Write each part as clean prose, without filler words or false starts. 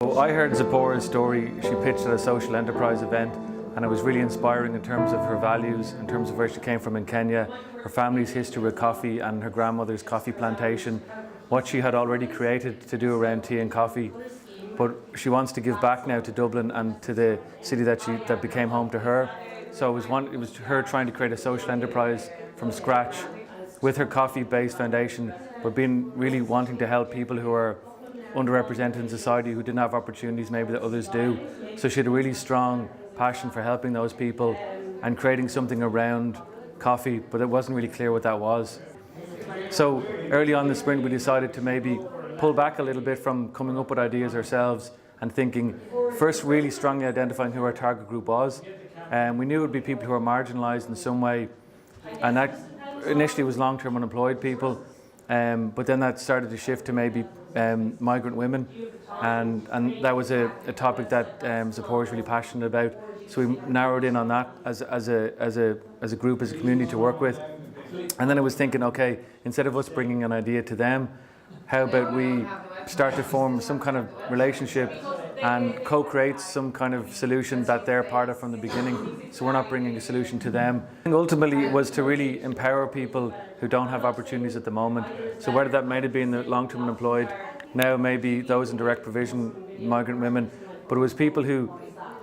So I heard Zipporah's story. She pitched at a social enterprise event, and it was really inspiring in terms of her values, in terms of where she came from in Kenya, her family's history with coffee and her grandmother's coffee plantation, what she had already created to do around tea and coffee. But she wants to give back now to Dublin and to the city that became home to her. So it was her trying to create a social enterprise from scratch with her coffee-based foundation, but really wanting to help people who are underrepresented in society, who didn't have opportunities maybe that others do. So she had a really strong passion for helping those people and creating something around coffee, but it wasn't really clear what that was. So early on in the sprint we decided to maybe pull back a little bit from coming up with ideas ourselves and thinking, first really strongly identifying who our target group was. And we knew it would be people who are marginalised in some way, and that initially was long-term unemployed people, but then that started to shift to maybe migrant women, and that was a topic that Zipporah is really passionate about. So we narrowed in on that as a group, as a community to work with. And then I was thinking, okay, instead of us bringing an idea to them, how about we start to form some kind of relationship and co-create some kind of solution that they're part of from the beginning. So we're not bringing a solution to them. And ultimately it was to really empower people who don't have opportunities at the moment. So whether that might have been the long-term unemployed, now maybe those in direct provision, migrant women, but it was people who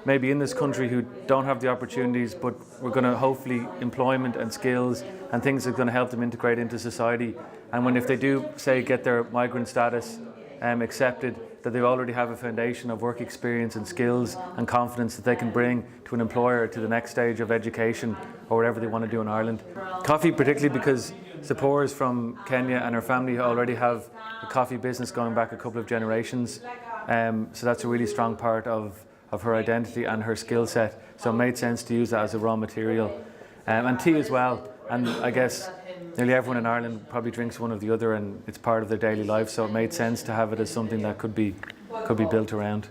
maybe in this country who don't have the opportunities, but we're going to hopefully employment and skills and things that are going to help them integrate into society. And if they do, say, get their migrant status accepted, that they already have a foundation of work experience and skills and confidence that they can bring to an employer to the next stage of education or whatever they want to do in Ireland. Coffee, particularly because Zipporah is from Kenya and her family already have a coffee business going back a couple of generations. So that's a really strong part of her identity and her skill set. So it made sense to use that as a raw material. And tea as well. And I guess nearly everyone in Ireland probably drinks one or the other, and it's part of their daily life. So it made sense to have it as something that could be built around.